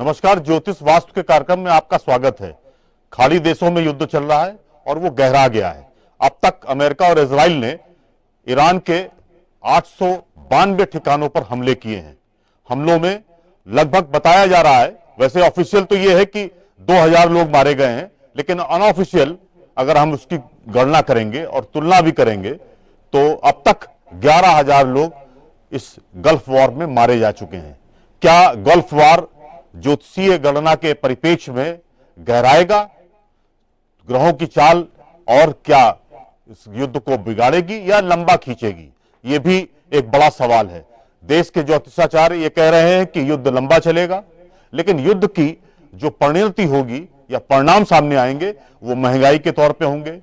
नमस्कार। ज्योतिष वास्तु के कार्यक्रम में आपका स्वागत है। खाड़ी देशों में युद्ध चल रहा है और वो गहरा गया है। अब तक अमेरिका और इजराइल ने ईरान के 892 ठिकानों पर हमले किए हैं। हमलों में लगभग बताया जा रहा है, वैसे ऑफिशियल तो ये है कि 2000 लोग मारे गए हैं, लेकिन अनऑफिशियल अगर हम उसकी गणना करेंगे और तुलना भी करेंगे तो अब तक 11,000 लोग इस गल्फ वॉर में मारे जा चुके हैं। क्या गल्फ वॉर ज्योतिषीय गणना के परिप्रेक्ष्य में गहराएगा ग्रहों की चाल, और क्या इस युद्ध को बिगाड़ेगी या लंबा खींचेगी? यह भी एक बड़ा सवाल है। देश के ज्योतिषाचार्य ये कह रहे हैं कि युद्ध लंबा चलेगा, लेकिन युद्ध की जो परिणति होगी या परिणाम सामने आएंगे वो महंगाई के तौर पे होंगे,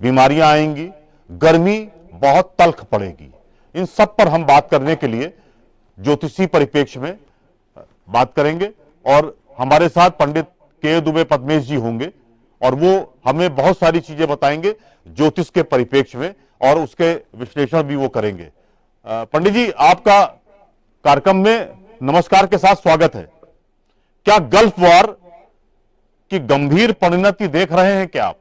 बीमारियां आएंगी, गर्मी बहुत तल्ख पड़ेगी। इन सब पर हम बात करने के लिए ज्योतिषी परिप्रेक्ष्य में बात करेंगे और हमारे साथ पंडित के दुबे पद्मेश जी होंगे और वो हमें बहुत सारी चीजें बताएंगे ज्योतिष के परिप्रेक्ष्य में, और उसके विश्लेषण भी वो करेंगे। पंडित जी, आपका कार्यक्रम में नमस्कार के साथ स्वागत है। क्या गल्फ वॉर की गंभीर परिणति देख रहे हैं क्या आप?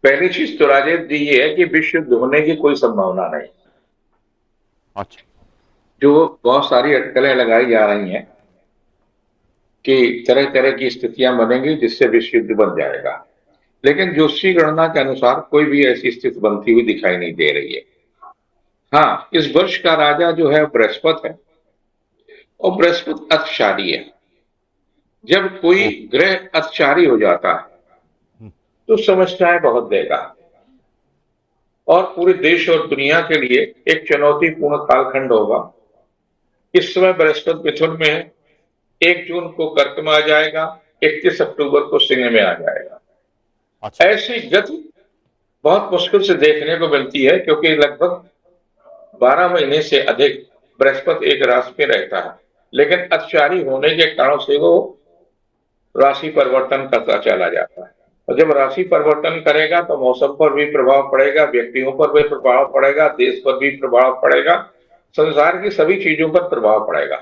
पहली चीज तो राजेश जी ये है कि विश्व युद्ध होने की कोई संभावना नहीं। अच्छा। जो बहुत सारी अटकलें लगाई जा रही हैं कि तरह तरह की स्थितियां बनेंगी जिससे विश्व युद्ध बन जाएगा, लेकिन ज्योतिषी गणना के अनुसार कोई भी ऐसी स्थिति बनती हुई दिखाई नहीं दे रही है। हाँ, इस वर्ष का राजा जो है बृहस्पति है और बृहस्पति अतिशारी है। जब कोई ग्रह अतिशारी हो जाता है तो समस्याएं बहुत देगा और पूरे देश और दुनिया के लिए एक चुनौतीपूर्ण कालखंड होगा। इस समय बृहस्पति मिथुन में है, 1 जून को कर्क में आ जाएगा, 31 अक्टूबर को सिंह में आ जाएगा। अच्छा। ऐसी गति बहुत मुश्किल से देखने को मिलती है क्योंकि लगभग 12 महीने से अधिक बृहस्पति एक राशि में रहता है, लेकिन अतिशारी होने के कारण से वो राशि परिवर्तन करता चला जाता है। और जब राशि परिवर्तन करेगा तो मौसम पर भी प्रभाव पड़ेगा, व्यक्तियों पर भी प्रभाव पड़ेगा, देश पर भी प्रभाव पड़ेगा, संसार की सभी चीजों पर प्रभाव पड़ेगा।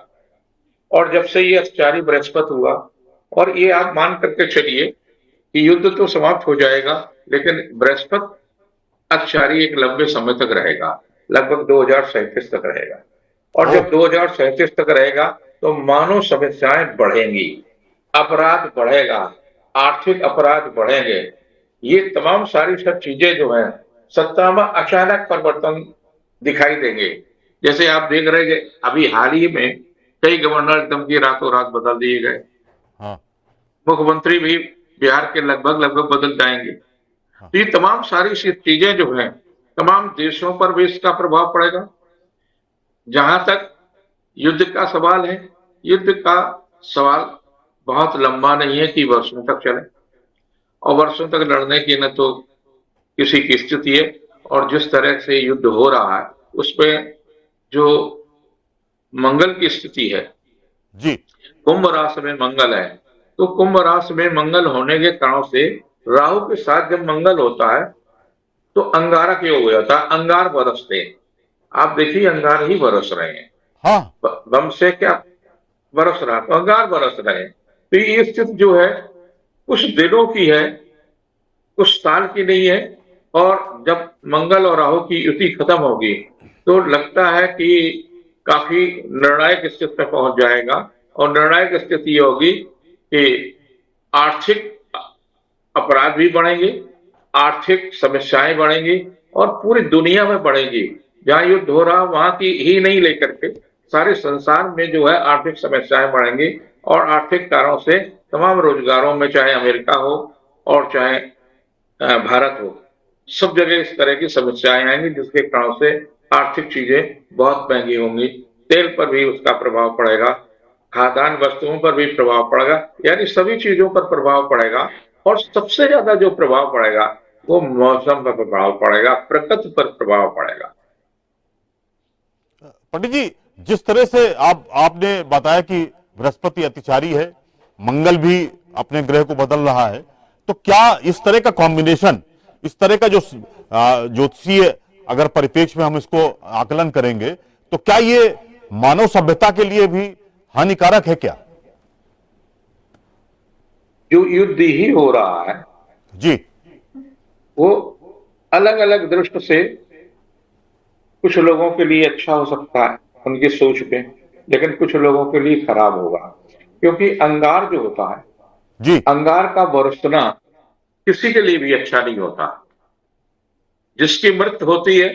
और जब से ये अतिचारी बृहस्पति हुआ, और ये आप मान करके चलिए कि युद्ध तो समाप्त हो जाएगा, लेकिन बृहस्पति अतिचारी एक लंबे समय तक रहेगा, लगभग 2037 तक रहेगा। और जब 2037 तक रहेगा तो मानव समस्याएं बढ़ेंगी, अपराध बढ़ेगा, आर्थिक अपराध बढ़ेंगे। ये तमाम सारी सब चीजें जो है सत्ता में अचानक परिवर्तन दिखाई देंगे। जैसे आप देख रहे हैं अभी हाल ही में कई गवर्नर एकदम की रातों रात बदल दिए गए। हाँ। मुख्यमंत्री भी बिहार के लगभग बदल जाएंगे। हाँ। तो ये तमाम सारी चीजें जो है तमाम देशों पर भी इसका प्रभाव पड़ेगा। जहां तक युद्ध का सवाल है, युद्ध का सवाल बहुत लंबा नहीं है कि वर्षों तक चले, और वर्षों तक लड़ने की न तो किसी की स्थिति है। और जिस तरह से युद्ध हो रहा है उसमें जो मंगल की स्थिति है जी, कुंभ राशि में मंगल है, तो कुंभ राशि में मंगल होने के कारण से राहु के साथ जब मंगल होता है तो अंगारक योग हो जाता है, अंगार बरसते। आप देखिए अंगार ही बरस रहे हैं। हाँ। बम से क्या बरस रहा, तो अंगार बरस रहे हैं। तो ये स्थिति जो है कुछ दिनों की है, कुछ साल की नहीं है। और जब मंगल और राहु की युति खत्म होगी तो लगता है कि काफी निर्णायक स्थिति में पहुंच जाएगा। और निर्णायक स्थिति होगी कि आर्थिक अपराध भी बढ़ेंगे, आर्थिक समस्याएं बढ़ेंगी और पूरी दुनिया में बढ़ेंगी। जहां युद्ध हो रहा वहां की ही नहीं लेकर के सारे संसार में जो है आर्थिक समस्याएं बढ़ेंगी। और आर्थिक कारणों से तमाम रोजगारों में, चाहे अमेरिका हो और चाहे भारत हो, सब जगह इस तरह की समस्याएं आएंगी, जिसके कारण से आर्थिक चीजें बहुत महंगी होंगी। तेल पर भी उसका प्रभाव पड़ेगा, खाद्यान्न वस्तुओं पर भी प्रभाव पड़ेगा, यानी सभी चीजों पर प्रभाव पड़ेगा। और सबसे ज्यादा जो प्रभाव पड़ेगा वो मौसम पर प्रभाव पड़ेगा, प्रकृति पर प्रभाव पड़ेगा। पंडित जी, जिस तरह से आपने बताया कि बृहस्पति अतिचारी है, मंगल भी अपने ग्रह को बदल रहा है, तो क्या इस तरह का कॉम्बिनेशन, इस तरह का जो ज्योतिषीय अगर परिप्रेक्ष्य में हम इसको आकलन करेंगे तो क्या ये मानव सभ्यता के लिए भी हानिकारक है क्या? जो युद्ध ही हो रहा है जी। वो अलग अलग दृष्टि से कुछ लोगों के लिए अच्छा हो सकता है उनकी सोच पे, लेकिन कुछ लोगों के लिए खराब होगा। क्योंकि अंगार जो होता है, जी। अंगार का बरसना किसी के लिए भी अच्छा नहीं होता। जिसकी मृत्यु होती है,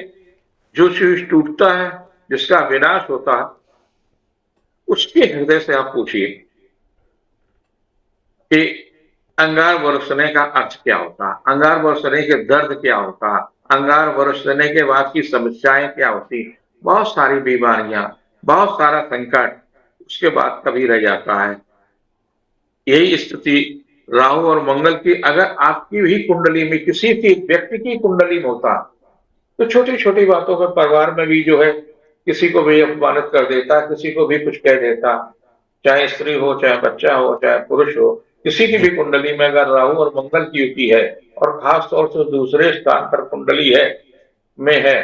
जो शीश टूटता है, जिसका विनाश होता है, उसके हृदय से आप पूछिए कि अंगार बरसने का अर्थ क्या होता है, अंगार बरसने के दर्द क्या होता है, अंगार बरसने के बाद की समस्याएं क्या होती। बहुत सारी बीमारियां, बहुत सारा संकट उसके बाद कभी रह जाता है। यही स्थिति राहु और मंगल की अगर आपकी भी कुंडली में, किसी की व्यक्ति की कुंडली में होता, तो छोटी छोटी बातों पर परिवार में भी जो है किसी को भी अपमानित कर देता, किसी को भी कुछ कह देता, चाहे स्त्री हो, चाहे बच्चा हो, चाहे पुरुष हो। किसी की भी जी। कुंडली में अगर राहु और मंगल की युति है और खास तौर से दूसरे स्थान पर कुंडली है में है,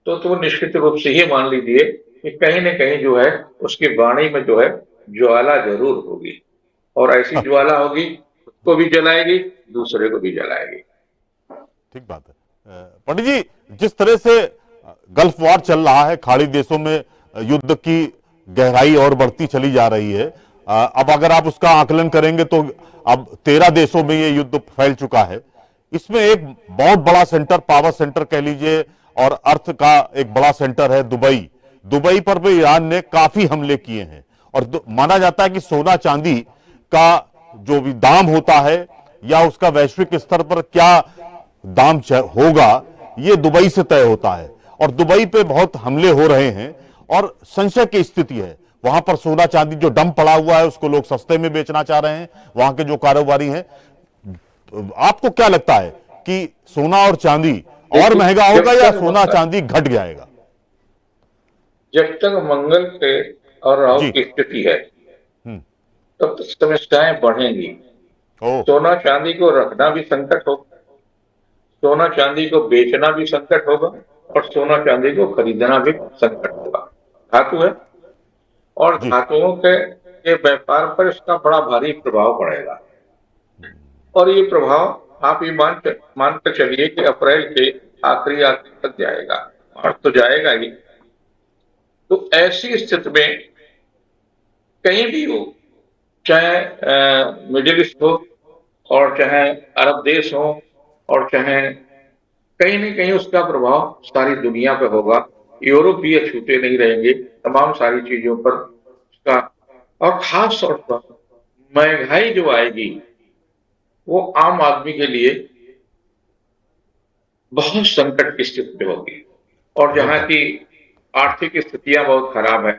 तो निश्चित रूप से ये मान लीजिए कि कहीं न कहीं जो है उसकी वाणी में जो है ज्वाला जरूर होगी, और ऐसी ज्वाला होगी खुद को भी जलाएगी, दूसरे को भी जलाएगी। ठीक बात है। पंडित जी, जिस तरह से गल्फ वॉर चल रहा है, खाड़ी देशों में युद्ध की गहराई और बढ़ती चली जा रही है, अब अगर आप उसका आकलन करेंगे तो अब 13 देशों में ये युद्ध फैल चुका है। इसमें एक बहुत बड़ा सेंटर, पावर सेंटर कह लीजिए, और अर्थ का एक बड़ा सेंटर है दुबई। दुबई पर भी ईरान ने काफी हमले किए हैं, और माना जाता है कि सोना चांदी का जो भी दाम होता है या उसका वैश्विक स्तर पर क्या दाम होगा, ये दुबई से तय होता है। और दुबई पे बहुत हमले हो रहे हैं और संशय की स्थिति है। वहां पर सोना चांदी जो डंप पड़ा हुआ है उसको लोग सस्ते में बेचना चाह रहे हैं, वहां के जो कारोबारी हैं। आपको क्या लगता है कि सोना और चांदी और महंगा होगा या सोना चांदी घट जाएगा? जब तक मंगल के और राहु जी। की स्थिति है हम्म। तब तक समस्याएं बढ़ेंगी। ओ। सोना चांदी को रखना भी संकट होगा, सोना चांदी को बेचना भी संकट होगा, और सोना चांदी को खरीदना भी संकट होगा। धातु है, और जी। धातुओं के व्यापार पर इसका बड़ा भारी प्रभाव पड़ेगा। और ये प्रभाव आप ये मान कर चलिए कि अप्रैल के आखिरी तक जाएगा, और तो जाएगा ही। तो ऐसी स्थिति में कहीं भी हो, चाहे मिडिल ईस्ट हो, और चाहे अरब देश हो, और चाहे कहीं न कहीं उसका प्रभाव सारी दुनिया पे होगा। यूरोप भी छूटे नहीं रहेंगे, तमाम सारी चीजों पर उसका। और खास तौर पर महंगाई जो आएगी वो आम आदमी के लिए बहुत संकट की स्थिति में होगी। और जहां की आर्थिक स्थितियां बहुत खराब है,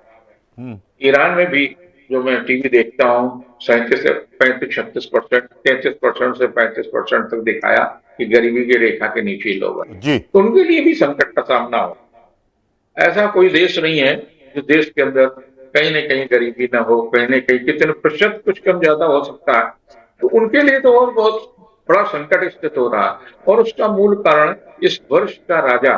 ईरान में भी जो मैं टीवी देखता हूँ, 37 से 35-36%, 33% से 35% तक दिखाया कि गरीबी की रेखा के नीचे लोग हैं। जी। तो उनके लिए भी संकट का सामना हो। ऐसा कोई देश नहीं है जो देश के अंदर कहीं न कहीं गरीबी ना हो, कहीं न कहीं कितने प्रतिशत कुछ कम ज्यादा हो सकता है। तो उनके लिए तो और बहुत बड़ा संकट स्थित हो रहा है, और उसका मूल कारण इस वर्ष का राजा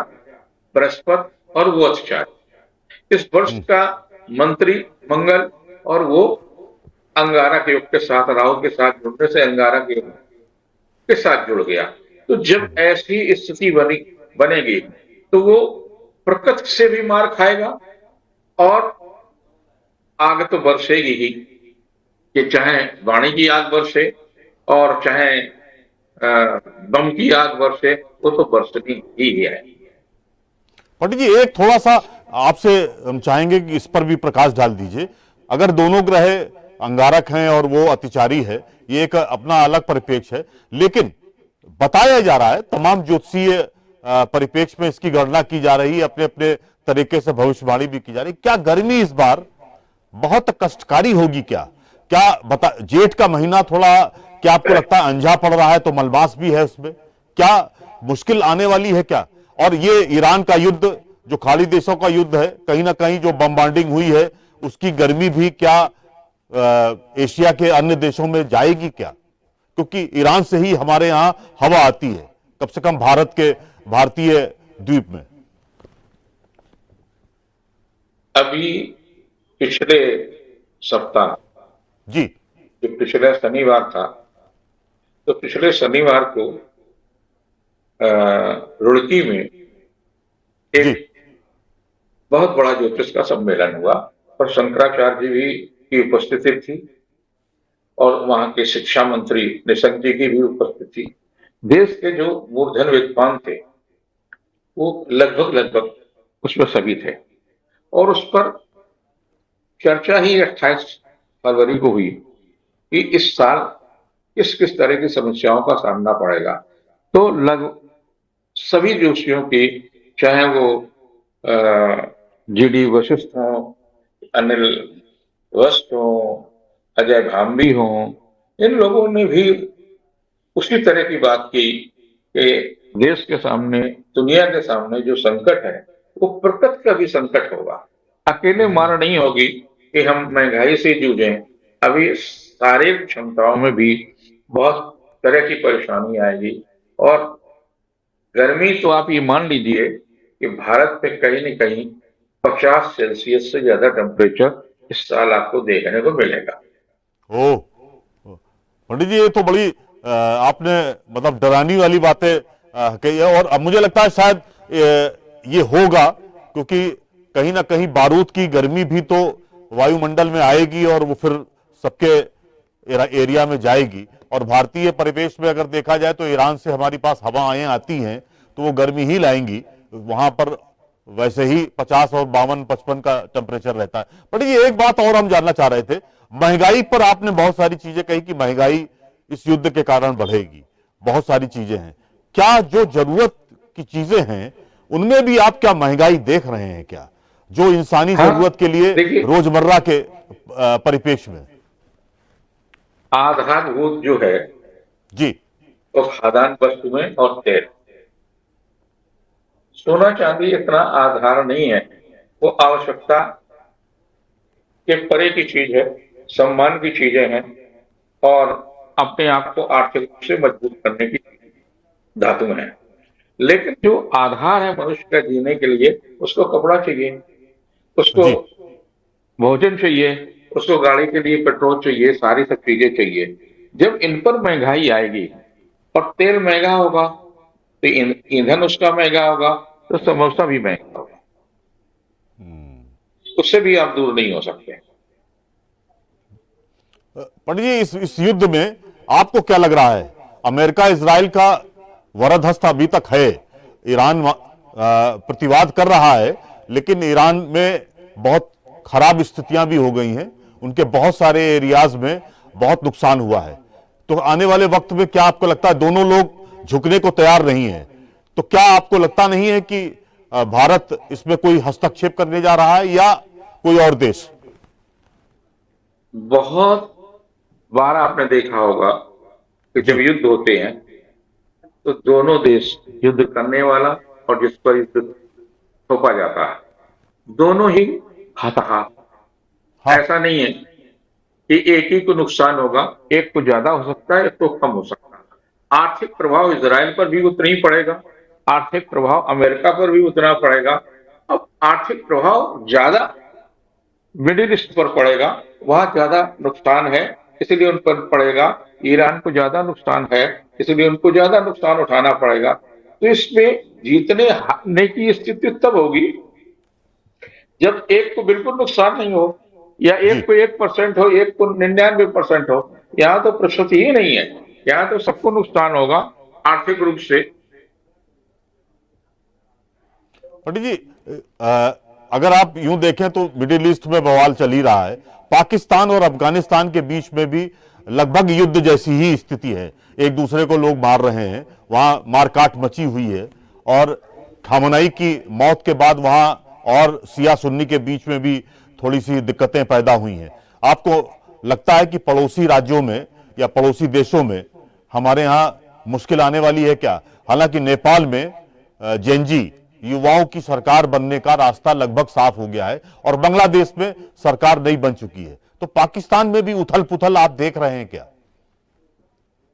बृहस्पति और वो अतिचारी, इस वर्ष का मंत्री मंगल और वो अंगारक योग के साथ, राहु के साथ जुड़ने से अंगारक योग के साथ जुड़ गया। तो जब ऐसी स्थिति बनेगी तो वो प्रकृति से भी मार खाएगा, और आग तो बरसेगी ही, कि चाहे वाणी की आग बरसे और चाहे बम की आग बरसे, वो तो बरसनी ही है। पंडित जी, एक थोड़ा सा आपसे हम चाहेंगे कि इस पर भी प्रकाश डाल दीजिए। अगर दोनों ग्रह अंगारक हैं और वो अतिचारी है, ये एक अपना अलग परिप्रेक्ष्य है, लेकिन बताया जा रहा है, तमाम ज्योतिषीय परिप्रेक्ष्य में इसकी गणना की जा रही है, अपने अपने तरीके से भविष्यवाणी भी की जा रही है। क्या गर्मी इस बार बहुत कष्टकारी होगी? क्या बता, जेठ का महीना थोड़ा, क्या आपको लगता है अंझा पड़ रहा है तो मलमास भी है उसमें? क्या मुश्किल आने वाली है क्या? और ये ईरान का युद्ध, जो खाड़ी देशों का युद्ध है, कहीं ना कहीं जो बमबार्डिंग हुई है, उसकी गर्मी भी क्या एशिया के अन्य देशों में जाएगी क्या? क्योंकि ईरान से ही हमारे यहां हवा आती है, कम से कम भारतीय द्वीप में। अभी पिछले सप्ताह, जी जो पिछले शनिवार था, तो पिछले शनिवार को रुड़की में जी एक बहुत बड़ा ज्योतिष का सम्मेलन हुआ और शंकराचार्य जी भी की उपस्थिति थी और वहां के शिक्षा मंत्री निशंक जी की भी उपस्थिति थी। देश के जो मूर्धन विद्वान थे वो लगभग लगभग उसमें सभी थे और उस पर चर्चा ही 28 फरवरी को हुई कि इस साल किस किस तरह की समस्याओं का सामना पड़ेगा। तो लगभग सभी जोशियों की, चाहे वो जीडी वशिष्ठ हो, अनिल वस्त हो, अजय भाम्बी हो, इन लोगों ने भी उसी तरह की बात की कि देश के सामने, दुनिया के सामने जो संकट है वो प्रकृति का भी संकट होगा। अकेले मार नहीं होगी कि हम महंगाई से जूझें, अभी शारीरिक क्षमताओं में भी बहुत तरह की परेशानी आएगी। और गर्मी तो आप ये मान लीजिए कि भारत में कहीं न कहीं 50 सेल्सियस से ज्यादा टेम्परेचर इस साल आपको देखने को मिलेगा। ओ पंडित जी, ये तो बड़ी आपने मतलब डराने वाली बातें कही है। और अब मुझे लगता है शायद ये होगा, क्योंकि कहीं ना कहीं बारूद की गर्मी भी तो वायुमंडल में आएगी और वो फिर सबके एरिया में जाएगी। और भारतीय परिवेश में अगर देखा जाए तो ईरान से हमारी पास हवाएं आती हैं तो वो गर्मी ही लाएंगी। वहां पर वैसे ही 50 और 52-55 का टेम्परेचर रहता है। बट ये एक बात और हम जानना चाह रहे थे, महंगाई पर आपने बहुत सारी चीजें कही कि महंगाई इस युद्ध के कारण बढ़ेगी, बहुत सारी चीजें हैं। क्या जो जरूरत की चीजें हैं उनमें भी आप क्या महंगाई देख रहे हैं क्या, जो इंसानी हाँ, जरूरत के लिए देखिए, रोजमर्रा के परिपेक्ष में? आधारभूत जो है जी वो खाद्यान्न वस्तु में और तेल, सोना चांदी इतना आधार नहीं है, वो आवश्यकता के परे की चीज है, सम्मान की चीजें हैं और अपने आप को आर्थिक रूप से मजबूत करने की धातु है। लेकिन जो आधार है मनुष्य का जीने के लिए, उसको कपड़ा चाहिए, उसको जी भोजन चाहिए, उसको गाड़ी के लिए पेट्रोल चाहिए, सारी सब चीजें चाहिए। जब इन पर महंगाई आएगी और तेल महंगा होगा तो ईंधन उसका महंगा होगा, तो समोसा भी महंगा होगा, उससे भी आप दूर नहीं हो सकते। पंडित जी, इस युद्ध में आपको क्या लग रहा है? अमेरिका इजराइल का वरदहस्त अभी तक है, ईरान प्रतिवाद कर रहा है, लेकिन ईरान में बहुत खराब स्थितियां भी हो गई हैं, उनके बहुत सारे एरियाज में बहुत नुकसान हुआ है। तो आने वाले वक्त में क्या आपको लगता है, दोनों लोग झुकने को तैयार नहीं है, तो क्या आपको लगता नहीं है कि भारत इसमें कोई हस्तक्षेप करने जा रहा है या कोई और देश? बहुत बार आपने देखा होगा कि जब युद्ध होते हैं तो दोनों देश, युद्ध करने वाला और जिस पर युद्ध थोपा जाता है, दोनों ही हताहत। हाँ ऐसा नहीं है कि एक ही को नुकसान होगा, एक को ज्यादा हो सकता है, एक को कम हो सकता है। आर्थिक प्रभाव इजराइल पर भी उतना ही पड़ेगा, आर्थिक प्रभाव अमेरिका पर भी उतना पड़ेगा। अब आर्थिक प्रभाव ज्यादा मिडिल ईस्ट पर पड़ेगा, वहां ज्यादा नुकसान है इसलिए उन पर पड़ेगा। ईरान को ज्यादा नुकसान है इसलिए उनको ज्यादा नुकसान उठाना पड़ेगा। तो इसमें जीतने हारने की स्थिति तब होगी जब एक को बिल्कुल नुकसान नहीं हो, या जी एक को 1% हो, एक को 99% हो। यहाँ तो प्रश्न ही नहीं है, यहाँ तो सबको नुकसान होगा आर्थिक रूप से। पंडित जी, अगर आप यूं देखें तो मिडिल ईस्ट में बवाल चल ही रहा है, पाकिस्तान और अफगानिस्तान के बीच में भी लगभग युद्ध जैसी ही स्थिति है, एक दूसरे को लोग मार रहे हैं, वहां मारकाट मची हुई है। और खामनई की मौत के बाद वहां और सिया सुन्नी के बीच में भी थोड़ी सी दिक्कतें पैदा हुई हैं। आपको लगता है कि पड़ोसी राज्यों में या पड़ोसी देशों में हमारे यहाँ मुश्किल आने वाली है क्या? हालांकि नेपाल में जेनजी युवाओं की सरकार बनने का रास्ता लगभग साफ हो गया है और बांग्लादेश में सरकार नहीं बन चुकी है, तो पाकिस्तान में भी उथल पुथल आप देख रहे हैं क्या?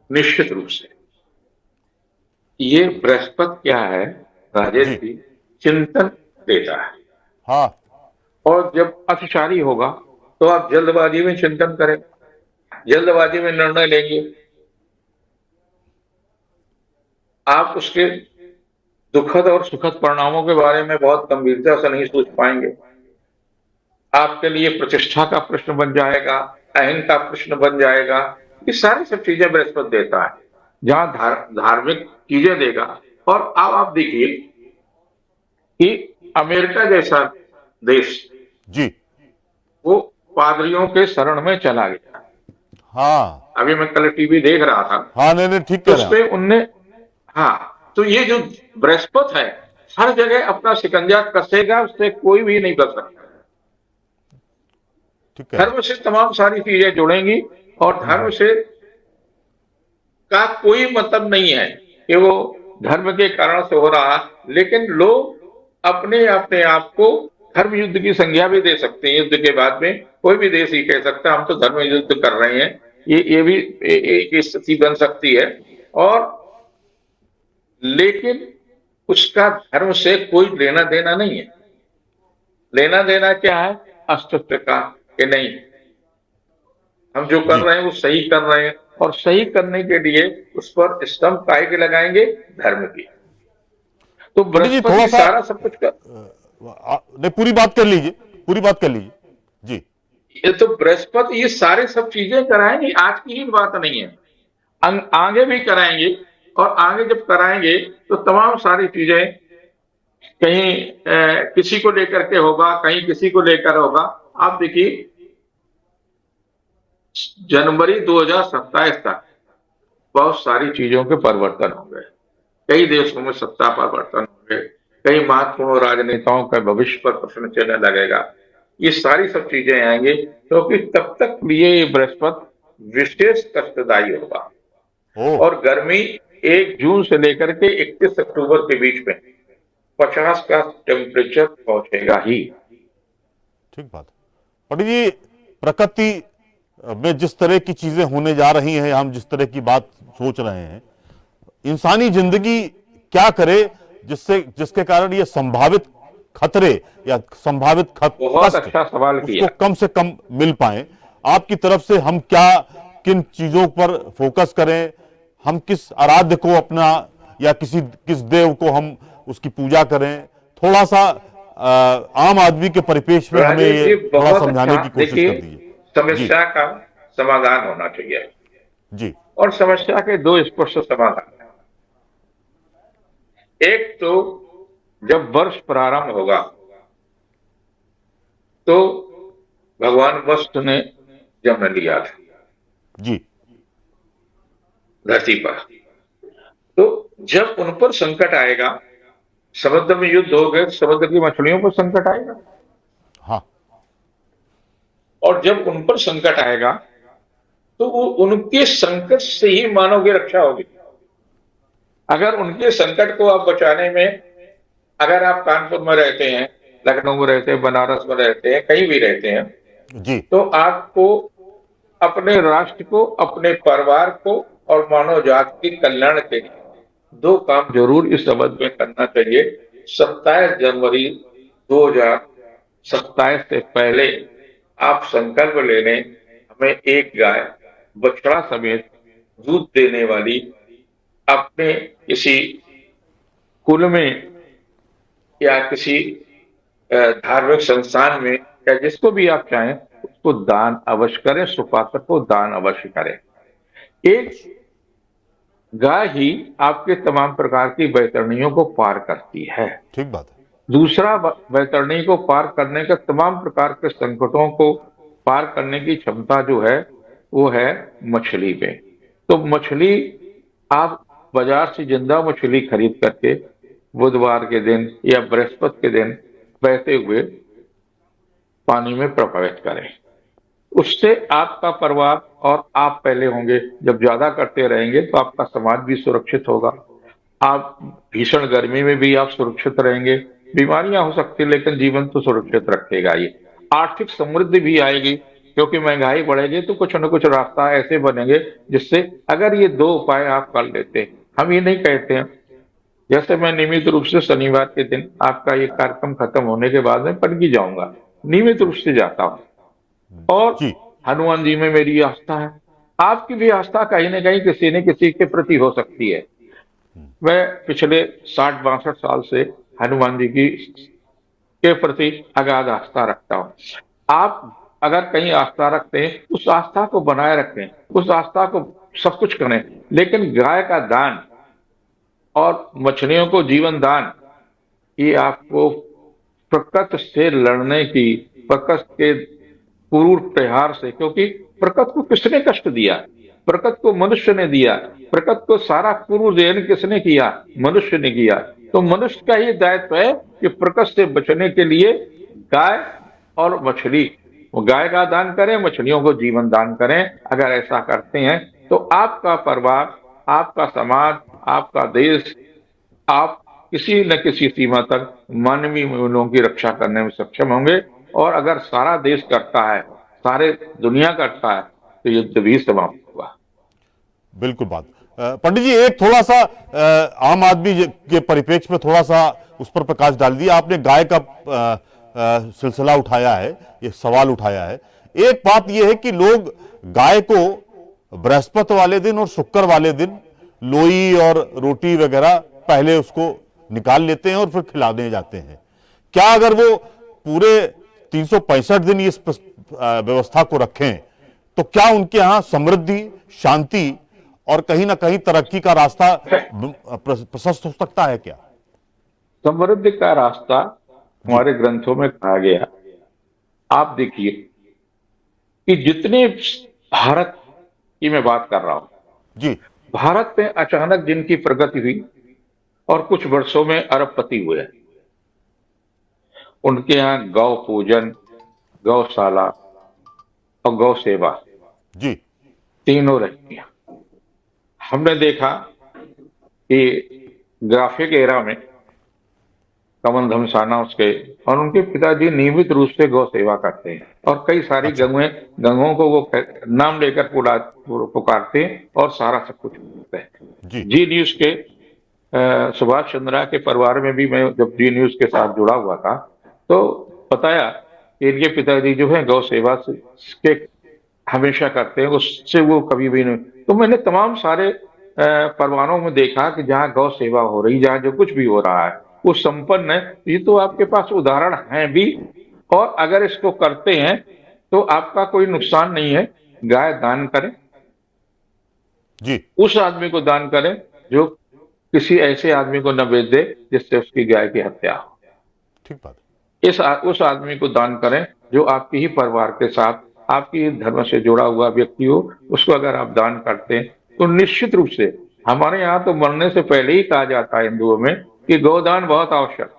निश्चित रूप से ये बृहस्पति क्या है, राजेश जी जी, चिंतन देता है। हाँ और जब अतिशाली होगा तो आप जल्दबाजी में चिंतन करें, जल्दबाजी में निर्णय लेंगे, आप उसके दुखद और सुखद परिणामों के बारे में बहुत गंभीरता से नहीं सोच पाएंगे। आपके लिए प्रतिष्ठा का प्रश्न बन जाएगा, अहं का प्रश्न बन जाएगा। ये सारी सब चीजें बृहस्पति देता है, जहां धार्मिक चीजें देगा। और अब आप देखिए कि अमेरिका जैसा देश, जी। वो पादरियों के शरण में चला गया। हाँ अभी मैं कल टीवी देख रहा था, हाँ, नहीं नहीं, ठीक तो कह रहे हैं उसपे उनने, हाँ, तो ये जो बृहस्पति है हर जगह अपना शिकंजा कसेगा, उससे कोई भी नहीं बच सकता। ठीक कह रहे धर्म से तमाम सारी चीजें जुड़ेंगी, और धर्म से का कोई मतलब नहीं है कि वो धर्म के कारण से हो रहा है, लेकिन लोग अपने अपने आप को धर्म युद्ध की संज्ञा भी दे सकते हैं। युद्ध के बाद में कोई भी देश ही कह सकता है हम तो धर्म युद्ध कर रहे हैं, ये भी एक स्थिति बन सकती है। और लेकिन उसका धर्म से कोई लेना देना नहीं है। लेना देना क्या है? अस्तित्व का, कि नहीं हम जो कर जी। रहे हैं वो सही कर रहे हैं, और सही करने के लिए उस पर स्तंभ काय के लगाएंगे? धर्म की। तो पंडित जी थोड़ा बृहस्पति सा सारा सब कुछ कर, नहीं, पूरी बात कर लीजिए, पूरी बात कर लीजिए। जी। ये तो बृहस्पति ये सारे सब चीजें कराएंगे, आज की ही बात नहीं है, आगे भी कराएंगे। और आगे जब कराएंगे तो तमाम सारी चीजें कहीं किसी को लेकर के होगा, कहीं किसी को लेकर होगा। आप देखिए जनवरी 2027 तक बहुत सारी चीजों के परिवर्तन होंगे, कई देशों में सत्ता परिवर्तन होंगे, कई महत्वपूर्ण राजनेताओं का भविष्य पर प्रश्न चिन्ह लगेगा। ये सारी सब चीजें आएंगे, क्योंकि तब तक लिए ये बृहस्पति विशेष कष्टदायी होगा। ओ, और गर्मी 1 जून से लेकर के 31 अक्टूबर के बीच में 50 का टेम्परेचर पहुंचेगा ही। ठीक बात। पंडित जी, प्रकृति में जिस तरह की चीजें होने जा रही हैं, हम जिस तरह की बात सोच रहे हैं, इंसानी जिंदगी क्या करे जिसके कारण ये संभावित खतरे या संभावित बहुत कष्ट अच्छा सवाल किया। उसको कम से कम मिल पाए। आपकी तरफ से हम क्या, किन चीजों पर फोकस करें, हम किस आराध्य को अपना या किस देव को हम उसकी पूजा करें, थोड़ा सा आम आदमी के परिपेक्ष में हमें राजेश जी ये थोड़ा बहुत समझाने अच्छा। की कोशिश देखिए कर दीजिए। समस्या का समाधान होना चाहिए, जी। और समस्या के दो स्पष्ट समाधान हैं। एक तो जब वर्ष प्रारंभ होगा तो भगवान वशिष्ठ ने जन्म लिया था जी। धरती पर। तो जब उन पर संकट आएगा, समुद्र में युद्ध हो गए, समुद्र की मछलियों पर संकट आएगा। हाँ। और जब उन पर संकट आएगा तो वो उनके संकट से ही मानव की रक्षा होगी। अगर उनके संकट को आप बचाने में, अगर आप कानपुर में रहते हैं, लखनऊ में रहते हैं, बनारस में रहते हैं, कहीं भी रहते हैं, जी। तो आपको अपने राष्ट्र को, अपने परिवार को और मानव जाति के कल्याण के लिए दो काम जरूर इस अवधि में करना चाहिए। 27 जनवरी 2027 से पहले आप संकल्प ले लें, हमें एक गाय बछड़ा समेत दूध देने वाली अपने किसी कुल में या किसी धार्मिक संस्थान में या जिसको भी आप चाहें उसको दान अवश्य करें, सुपात्र को दान अवश्य करें। एक गाय ही आपके तमाम प्रकार की वैतरणियों को पार करती है। ठीक बात है। दूसरा, वैतरणी को पार करने का तमाम प्रकार के संकटों को पार करने की क्षमता जो है वो है मछली में। तो मछली आप बाजार से जिंदा मछली खरीद करके बुधवार के दिन या बृहस्पति के दिन बहते हुए पानी में प्रवाहित करें। उससे आपका परिवार और आप पहले होंगे। जब ज्यादा करते रहेंगे तो आपका समाज भी सुरक्षित होगा, आप भीषण गर्मी में भी आप सुरक्षित रहेंगे। बीमारियां हो सकती है लेकिन जीवन तो सुरक्षित रखेगा ये। आर्थिक समृद्धि भी आएगी, क्योंकि महंगाई बढ़ेगी तो कुछ न कुछ रास्ता ऐसे बनेंगे जिससे, अगर ये दो उपाय आप कर लेते हैं, हम ये नहीं कहते हैं, जैसे मैं नियमित रूप से शनिवार के दिन आपका ये कार्यक्रम खत्म होने के बाद में पटकी जाऊंगा, नियमित रूप से जाता हूँ और जी। हनुमान जी में मेरी आस्था है। आपकी भी आस्था कहीं न कहीं किसी न किसी के प्रति हो सकती है। मैं पिछले 60-62 साल से हनुमान जी की के प्रति अगाध आस्था रखता हूँ। आप अगर कहीं आस्था रखते हैं, उस आस्था को बनाए रखें, उस आस्था को सब कुछ करें, लेकिन गाय का दान और मछलियों को जीवन दान, ये आपको प्रकृति से लड़ने की, प्रकृति के क्रूर प्रहार से, क्योंकि प्रकृति को किसने कष्ट दिया? प्रकृति को मनुष्य ने दिया। प्रकृति को सारा क्रूर देन किसने किया? मनुष्य ने किया। तो मनुष्य का ही दायित्व है कि प्रकृति से बचने के लिए गाय और मछली, वो गाय का दान करें, मछलियों को जीवन दान करें। अगर ऐसा करते हैं तो आपका परिवार, आपका समाज, आपका देश, आप किसी न किसी सीमा तक मानवीय मूल्यों की रक्षा करने में सक्षम होंगे। और अगर सारा देश करता है, सारे दुनिया करता है, तो युद्ध भी समाप्त होगा। बिल्कुल बात। पंडित जी, एक थोड़ा सा आम आदमी के परिप्रेक्ष्य में थोड़ा सा उस पर प्रकाश डाल दिया आपने। गाय का सिलसिला उठाया है, ये सवाल उठाया है। एक बात यह है कि लोग गाय को बृहस्पति वाले दिन और शुक्र वाले दिन लोई और रोटी वगैरह पहले उसको निकाल लेते हैं और फिर खिलाने जाते हैं। क्या अगर वो पूरे 365 दिन इस व्यवस्था को रखें तो क्या उनके यहां समृद्धि, शांति और कहीं ना कहीं तरक्की का रास्ता प्रशस्त हो सकता है क्या? समृद्धि का रास्ता हमारे ग्रंथों में कहा गया। आप देखिए कि जितने भारत की मैं बात कर रहा हूं, जी। भारत में अचानक जिनकी प्रगति हुई और कुछ वर्षों में अरबपति हुए, उनके यहाँ गौ पूजन, गौशाला और गौ सेवा जी। तीनों रहती हैं। हमने देखा कि ग्राफिक एरा में कमल धमसाना उसके और उनके पिताजी नियमित रूप से गौ सेवा करते हैं और कई सारी गंगों को वो नाम लेकर पुकारते हैं और सारा सब कुछ करते हैं। जी न्यूज के सुभाष चंद्रा के परिवार में भी मैं जब जी न्यूज के साथ जुड़ा हुआ था तो बताया कि इनके पिताजी जो है गौ सेवा के हमेशा करते हैं, उससे वो कभी भी नहीं। तो मैंने तमाम सारे परिवारों में देखा कि जहाँ गौ सेवा हो रही, जहाँ जो कुछ भी हो रहा है वो संपन्न है। ये तो आपके पास उदाहरण हैं भी, और अगर इसको करते हैं तो आपका कोई नुकसान नहीं है। गाय दान करें, जी। उस आदमी को दान करें जो किसी ऐसे आदमी को न बेच दे जिससे उसकी गाय की हत्या हो। ठीक बात। उस आदमी को दान करें जो आपके ही परिवार के साथ, आपकी धर्म से जुड़ा हुआ व्यक्ति हो। उसको अगर आप दान करते हैं तो निश्चित रूप से, हमारे यहाँ तो मरने से पहले ही कहा जाता है हिंदुओं में कि गोदान बहुत आवश्यक।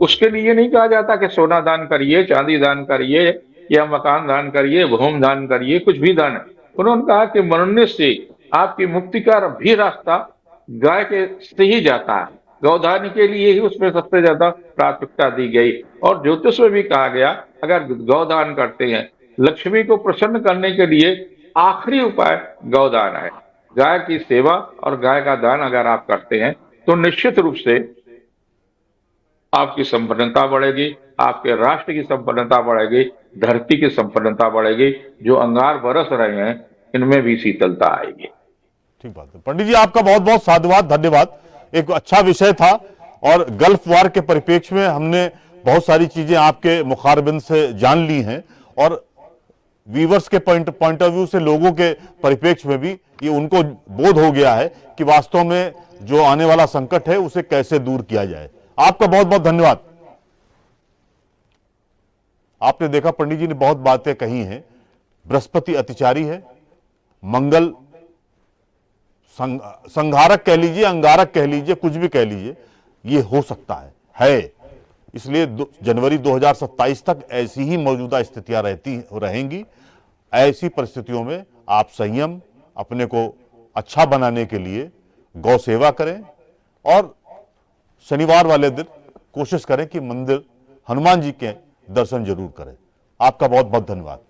उसके लिए नहीं कहा जाता कि सोना दान करिए, चांदी दान करिए या मकान दान करिए, भूमि दान करिए, कुछ भी दान है। उन्होंने कहा कि मरने से आपकी मुक्ति का भी रास्ता गाय के से ही जाता है। गौदान के लिए ही उसमें सबसे ज्यादा प्राथमिकता दी गई। और ज्योतिष में भी कहा गया अगर गौदान करते हैं, लक्ष्मी को प्रसन्न करने के लिए आखिरी उपाय गौदान है। गाय की सेवा और गाय का दान अगर आप करते हैं तो निश्चित रूप से आपकी संपन्नता बढ़ेगी, आपके राष्ट्र की संपन्नता बढ़ेगी, धरती की संपन्नता बढ़ेगी। जो अंगार बरस रहे हैं इनमें भी शीतलता आएगी। ठीक बात है पंडित जी, आपका बहुत बहुत साधुवाद, धन्यवाद। एक अच्छा विषय था और गल्फ वार के परिप्रेक्ष्य में हमने बहुत सारी चीजें आपके मुखारबिंद से जान ली हैं और व्यूवर्स के पॉइंट ऑफ व्यू से, लोगों के परिप्रेक्ष्य में भी ये उनको बोध हो गया है कि वास्तव में जो आने वाला संकट है उसे कैसे दूर किया जाए। आपका बहुत बहुत धन्यवाद। आपने देखा पंडित जी ने बहुत बातें कही हैं। बृहस्पति अतिचारी है, मंगल संघारक कह लीजिए, अंगारक कह लीजिए, कुछ भी कह लीजिए, ये हो सकता है। इसलिए जनवरी 2027 तक ऐसी ही मौजूदा स्थितियां रहेंगी। ऐसी परिस्थितियों में आप संयम, अपने को अच्छा बनाने के लिए गौ सेवा करें और शनिवार वाले दिन कोशिश करें कि मंदिर हनुमान जी के दर्शन जरूर करें। आपका बहुत बहुत धन्यवाद।